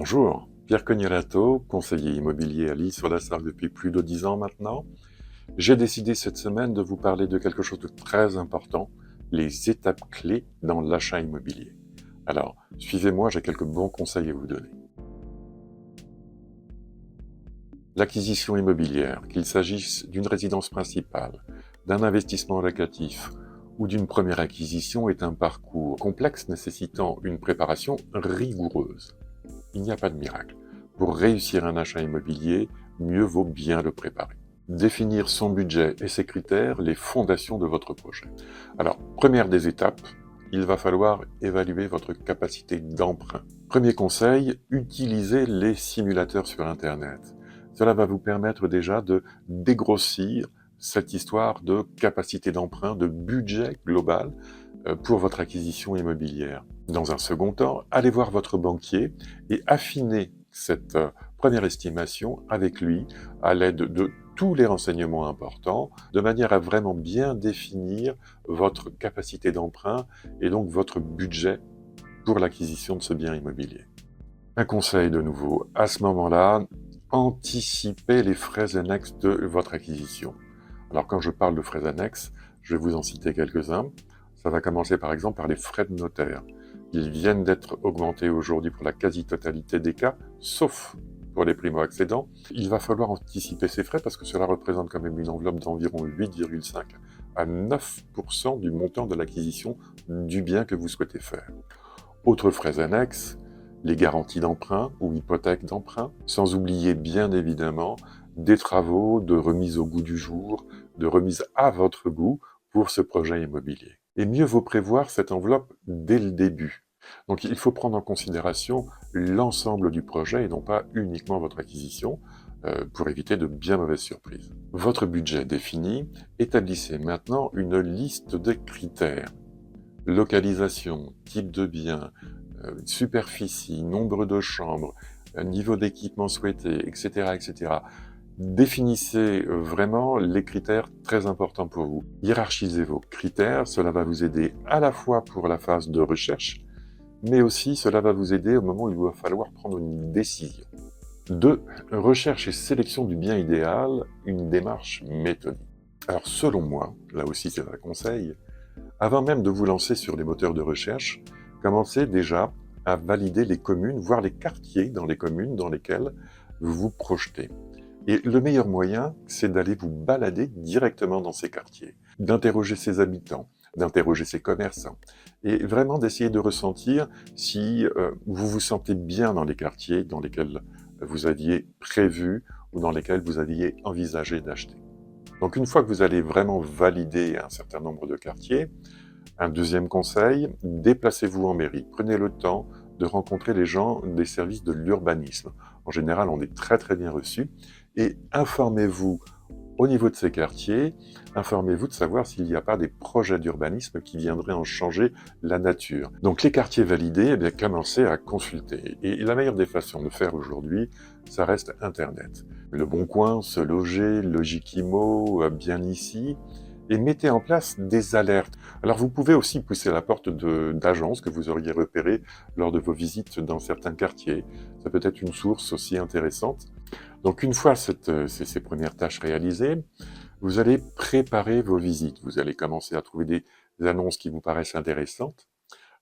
Bonjour, Pierre Cognolato, conseiller immobilier à l'Isle-sur-la-Sarthe depuis plus de 10 ans maintenant. J'ai décidé cette semaine de vous parler de quelque chose de très important, les étapes clés dans l'achat immobilier. Alors, suivez-moi, j'ai quelques bons conseils à vous donner. L'acquisition immobilière, qu'il s'agisse d'une résidence principale, d'un investissement locatif ou d'une première acquisition, est un parcours complexe nécessitant une préparation rigoureuse. Il n'y a pas de miracle. Pour réussir un achat immobilier, mieux vaut bien le préparer. Définir son budget et ses critères, les fondations de votre projet. Alors, première des étapes, il va falloir évaluer votre capacité d'emprunt. Premier conseil, utilisez les simulateurs sur Internet. Cela va vous permettre déjà de dégrossir cette histoire de capacité d'emprunt, de budget global pour votre acquisition immobilière. Dans un second temps, allez voir votre banquier et affinez cette première estimation avec lui à l'aide de tous les renseignements importants, de manière à vraiment bien définir votre capacité d'emprunt et donc votre budget pour l'acquisition de ce bien immobilier. Un conseil de nouveau, à ce moment-là, anticipez les frais annexes de votre acquisition. Alors quand je parle de frais annexes, je vais vous en citer quelques-uns. Ça va commencer par exemple par les frais de notaire. Ils viennent d'être augmentés aujourd'hui pour la quasi-totalité des cas, sauf pour les primo-accédants. Il va falloir anticiper ces frais parce que cela représente quand même une enveloppe d'environ 8,5 à 9% du montant de l'acquisition du bien que vous souhaitez faire. Autres frais annexes, les garanties d'emprunt ou hypothèques d'emprunt, sans oublier bien évidemment des travaux de remise au goût du jour, de remise à votre goût pour ce projet immobilier. Et mieux vaut prévoir cette enveloppe dès le début. Donc il faut prendre en considération l'ensemble du projet et non pas uniquement votre acquisition pour éviter de bien mauvaises surprises. Votre budget défini, établissez maintenant une liste de critères. Localisation, type de bien, superficie, nombre de chambres, niveau d'équipement souhaité, etc., etc. Définissez vraiment les critères très importants pour vous. Hiérarchisez vos critères, cela va vous aider à la fois pour la phase de recherche, mais aussi cela va vous aider au moment où il va falloir prendre une décision. 2. Recherche et sélection du bien idéal, une démarche méthodique. Alors selon moi, là aussi c'est un conseil, avant même de vous lancer sur les moteurs de recherche, commencez déjà à valider les communes, voire les quartiers dans les communes dans lesquelles vous vous projetez. Et le meilleur moyen, c'est d'aller vous balader directement dans ces quartiers, d'interroger ses habitants, d'interroger ses commerçants, et vraiment d'essayer de ressentir si vous vous sentez bien dans les quartiers dans lesquels vous aviez prévu ou dans lesquels vous aviez envisagé d'acheter. Donc une fois que vous allez vraiment valider un certain nombre de quartiers, un deuxième conseil, déplacez-vous en mairie. Prenez le temps de rencontrer les gens des services de l'urbanisme. En général, on est très très bien reçus. Et informez-vous au niveau de ces quartiers, informez-vous de savoir s'il n'y a pas des projets d'urbanisme qui viendraient en changer la nature. Donc les quartiers validés, eh bien, commencez à consulter. Et la meilleure des façons de faire aujourd'hui, ça reste Internet. Le Bon Coin, Se Loger, Logikimo, Bien Ici, et mettez en place des alertes. Alors vous pouvez aussi pousser la porte d'agences que vous auriez repérées lors de vos visites dans certains quartiers. Ça peut être une source aussi intéressante. Donc une fois ces premières tâches réalisées, vous allez préparer vos visites. Vous allez commencer à trouver des annonces qui vous paraissent intéressantes.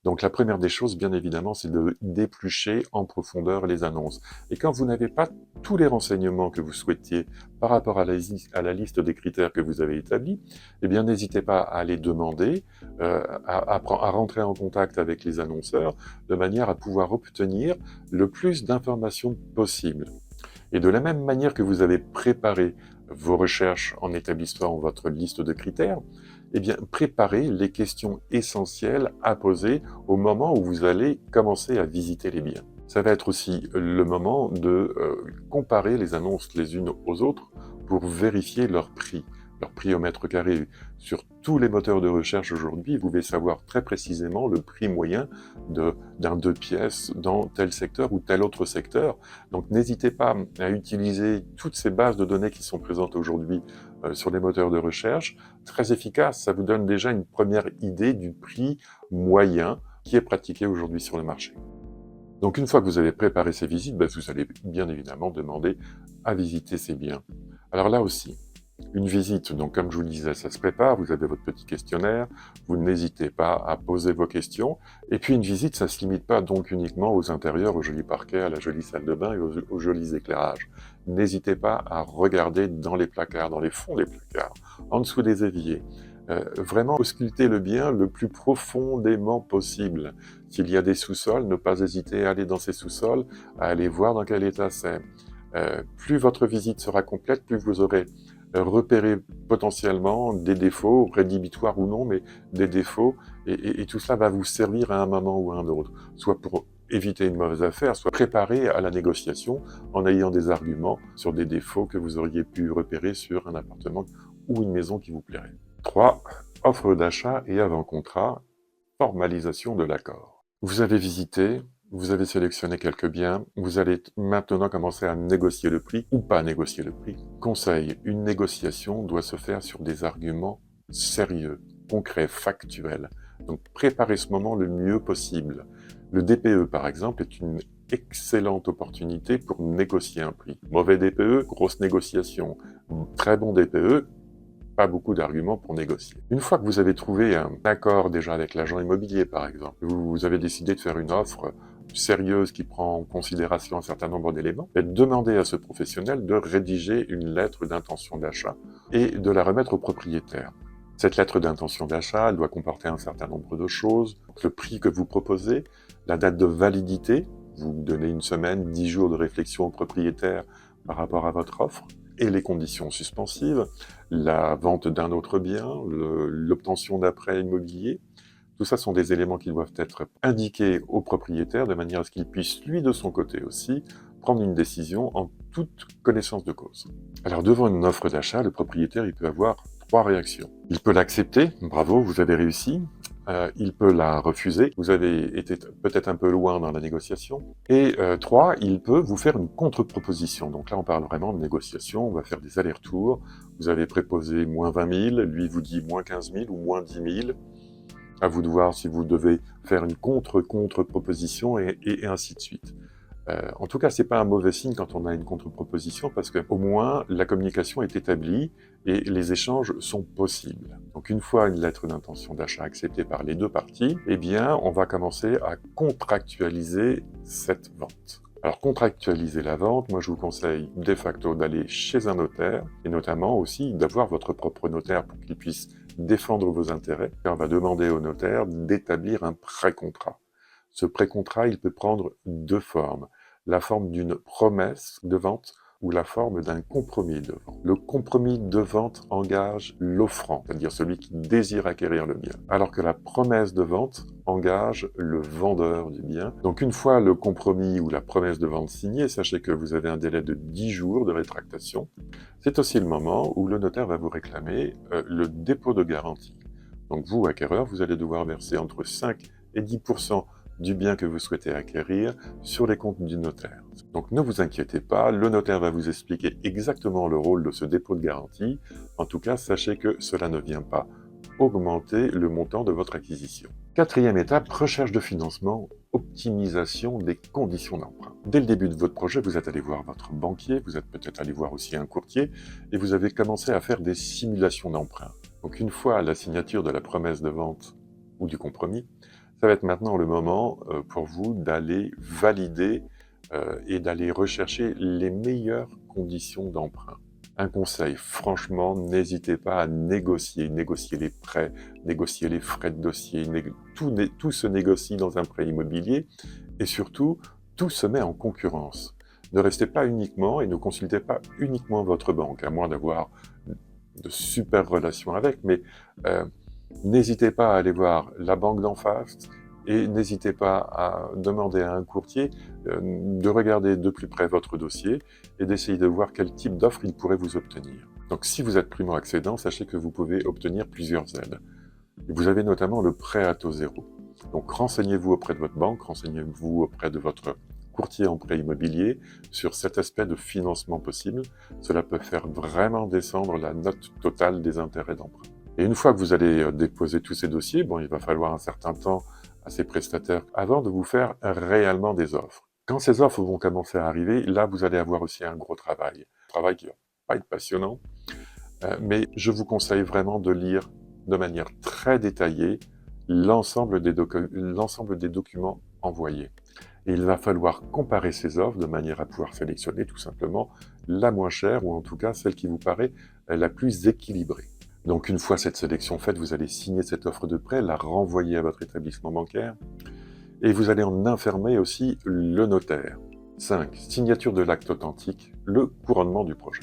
Donc la première des choses, bien évidemment, c'est de d'éplucher en profondeur les annonces. Et quand vous n'avez pas tous les renseignements que vous souhaitiez par rapport à la liste des critères que vous avez établis, eh bien n'hésitez pas à les demander, à rentrer en contact avec les annonceurs, de manière à pouvoir obtenir le plus d'informations possible. Et de la même manière que vous avez préparé vos recherches en établissant votre liste de critères, eh bien, préparez les questions essentielles à poser au moment où vous allez commencer à visiter les biens. Ça va être aussi le moment de comparer les annonces les unes aux autres pour vérifier leur prix au mètre carré. Sur tous les moteurs de recherche aujourd'hui, vous pouvez savoir très précisément le prix moyen d'un 2 pièces dans tel secteur ou tel autre secteur. Donc n'hésitez pas à utiliser toutes ces bases de données qui sont présentes aujourd'hui sur les moteurs de recherche. Très efficace, ça vous donne déjà une première idée du prix moyen qui est pratiqué aujourd'hui sur le marché. Donc une fois que vous avez préparé ces visites, vous allez bien évidemment demander à visiter ces biens. Alors là aussi, une visite, donc comme je vous le disais, ça se prépare, vous avez votre petit questionnaire, vous n'hésitez pas à poser vos questions. Et puis une visite, ça ne se limite pas donc uniquement aux intérieurs, au joli parquet, à la jolie salle de bain et aux jolis éclairages. N'hésitez pas à regarder dans les placards, dans les fonds des placards, en dessous des éviers. Vraiment ausculter le bien le plus profondément possible. S'il y a des sous-sols, ne pas hésiter à aller dans ces sous-sols, à aller voir dans quel état c'est. Plus votre visite sera complète, plus vous aurez repéré potentiellement des défauts, rédhibitoires ou non, mais des défauts, et tout cela va vous servir à un moment ou à un autre, soit pour éviter une mauvaise affaire, soit préparer à la négociation en ayant des arguments sur des défauts que vous auriez pu repérer sur un appartement ou une maison qui vous plairait. 3. Offre d'achat et avant-contrat, formalisation de l'accord. Vous avez visité, vous avez sélectionné quelques biens, vous allez maintenant commencer à négocier le prix ou pas négocier le prix. Conseil, une négociation doit se faire sur des arguments sérieux, concrets, factuels. Donc préparez ce moment le mieux possible. Le DPE, par exemple, est une excellente opportunité pour négocier un prix. Mauvais DPE, grosse négociation. Très bon DPE, pas beaucoup d'arguments pour négocier. Une fois que vous avez trouvé un accord déjà avec l'agent immobilier, par exemple, vous avez décidé de faire une offre sérieuse qui prend en considération un certain nombre d'éléments, demandez à ce professionnel de rédiger une lettre d'intention d'achat et de la remettre au propriétaire. Cette lettre d'intention d'achat, elle doit comporter un certain nombre de choses, le prix que vous proposez, la date de validité, vous donnez une semaine, 10 jours de réflexion au propriétaire par rapport à votre offre, et les conditions suspensives, la vente d'un autre bien, l'obtention d'un prêt immobilier. Tout ça sont des éléments qui doivent être indiqués au propriétaire de manière à ce qu'il puisse, lui de son côté aussi, prendre une décision en toute connaissance de cause. Alors devant une offre d'achat, le propriétaire il peut avoir 3 réactions. Il peut l'accepter, bravo, vous avez réussi. Il peut la refuser, vous avez été peut-être un peu loin dans la négociation. Et 3, il peut vous faire une contre-proposition. Donc là, on parle vraiment de négociation, on va faire des allers-retours. Vous avez préposé moins 20 000, lui vous dit moins 15 000 ou moins 10 000. À vous de voir si vous devez faire une contre-proposition et ainsi de suite. En tout cas, c'est pas un mauvais signe quand on a une contre-proposition parce qu'au moins la communication est établie et les échanges sont possibles. Donc une fois une lettre d'intention d'achat acceptée par les deux parties, eh bien on va commencer à contractualiser cette vente. Alors contractualiser la vente, moi je vous conseille de facto d'aller chez un notaire et notamment aussi d'avoir votre propre notaire pour qu'il puisse défendre vos intérêts. Et on va demander au notaire d'établir un pré-contrat. Ce pré-contrat, il peut prendre 2 formes. La forme d'une promesse de vente ou la forme d'un compromis de vente. Le compromis de vente engage l'offrant, c'est-à-dire celui qui désire acquérir le bien, alors que la promesse de vente engage le vendeur du bien. Donc une fois le compromis ou la promesse de vente signée, sachez que vous avez un délai de 10 jours de rétractation. C'est aussi le moment où le notaire va vous réclamer le dépôt de garantie. Donc vous, acquéreur, vous allez devoir verser entre 5 et 10% du bien que vous souhaitez acquérir sur les comptes du notaire. Donc ne vous inquiétez pas, le notaire va vous expliquer exactement le rôle de ce dépôt de garantie. En tout cas, sachez que cela ne vient pas augmenter le montant de votre acquisition. 4e étape, recherche de financement, optimisation des conditions d'emprunt. Dès le début de votre projet, vous êtes allé voir votre banquier, vous êtes peut-être allé voir aussi un courtier, et vous avez commencé à faire des simulations d'emprunt. Donc une fois la signature de la promesse de vente ou du compromis, ça va être maintenant le moment pour vous d'aller valider et d'aller rechercher les meilleures conditions d'emprunt. Un conseil, franchement, n'hésitez pas à négocier les prêts, négocier les frais de dossier, tout se négocie dans un prêt immobilier et surtout, tout se met en concurrence. Ne restez pas uniquement et ne consultez pas uniquement votre banque, à moins d'avoir de super relations avec, mais n'hésitez pas à aller voir la banque d'en face et n'hésitez pas à demander à un courtier de regarder de plus près votre dossier et d'essayer de voir quel type d'offre il pourrait vous obtenir. Donc si vous êtes primo-accédant, sachez que vous pouvez obtenir plusieurs aides. Vous avez notamment le prêt à taux zéro. Donc renseignez-vous auprès de votre banque, renseignez-vous auprès de votre courtier en prêt immobilier sur cet aspect de financement possible. Cela peut faire vraiment descendre la note totale des intérêts d'emprunt. Et une fois que vous allez déposer tous ces dossiers, il va falloir un certain temps à ces prestataires avant de vous faire réellement des offres. Quand ces offres vont commencer à arriver, là, vous allez avoir aussi un gros travail. Un travail qui va pas être passionnant, mais je vous conseille vraiment de lire de manière très détaillée l'ensemble des documents envoyés. Et il va falloir comparer ces offres de manière à pouvoir sélectionner tout simplement la moins chère, ou en tout cas celle qui vous paraît la plus équilibrée. Donc une fois cette sélection faite, vous allez signer cette offre de prêt, la renvoyer à votre établissement bancaire, et vous allez en informer aussi le notaire. 5. Signature de l'acte authentique, le couronnement du projet.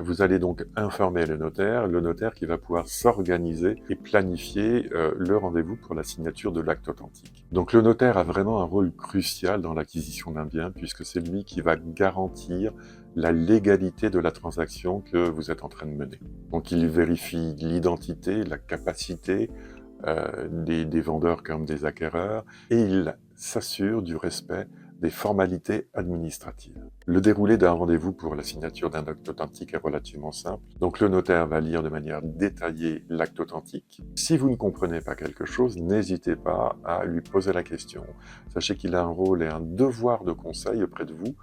Vous allez donc informer le notaire qui va pouvoir s'organiser et planifier le rendez-vous pour la signature de l'acte authentique. Donc le notaire a vraiment un rôle crucial dans l'acquisition d'un bien, puisque c'est lui qui va garantir la légalité de la transaction que vous êtes en train de mener. Donc il vérifie l'identité, la capacité des vendeurs comme des acquéreurs, et il s'assure du respect des formalités administratives. Le déroulé d'un rendez-vous pour la signature d'un acte authentique est relativement simple. Donc le notaire va lire de manière détaillée l'acte authentique. Si vous ne comprenez pas quelque chose, n'hésitez pas à lui poser la question. Sachez qu'il a un rôle et un devoir de conseil auprès de vous,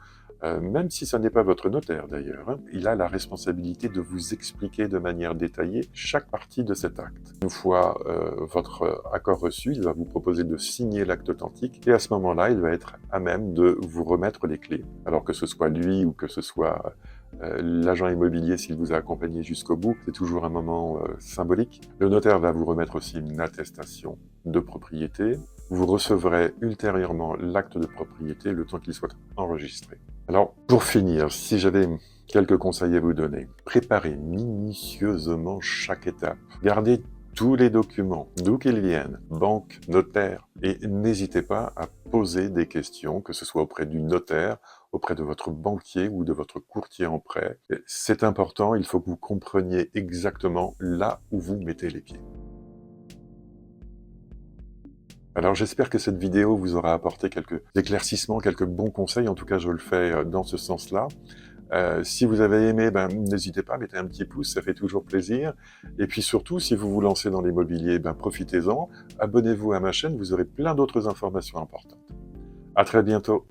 même si ce n'est pas votre notaire d'ailleurs. Il a la responsabilité de vous expliquer de manière détaillée chaque partie de cet acte. Une fois votre accord reçu, il va vous proposer de signer l'acte authentique, et à ce moment-là, il va être à même de vous remettre les clés. Alors que ce soit lui ou que ce soit l'agent immobilier, s'il vous a accompagné jusqu'au bout, c'est toujours un moment symbolique. Le notaire va vous remettre aussi une attestation de propriété. Vous recevrez ultérieurement l'acte de propriété le temps qu'il soit enregistré. Alors, pour finir, si j'avais quelques conseils à vous donner, préparez minutieusement chaque étape. Gardez tous les documents, d'où qu'ils viennent, banque, notaire, et n'hésitez pas à poser des questions, que ce soit auprès du notaire, auprès de votre banquier ou de votre courtier en prêt. C'est important, il faut que vous compreniez exactement là où vous mettez les pieds. Alors j'espère que cette vidéo vous aura apporté quelques éclaircissements, quelques bons conseils, en tout cas je le fais dans ce sens-là. Si vous avez aimé, n'hésitez pas, mettez un petit pouce, ça fait toujours plaisir. Et puis surtout, si vous vous lancez dans l'immobilier, profitez-en, abonnez-vous à ma chaîne, vous aurez plein d'autres informations importantes. À très bientôt.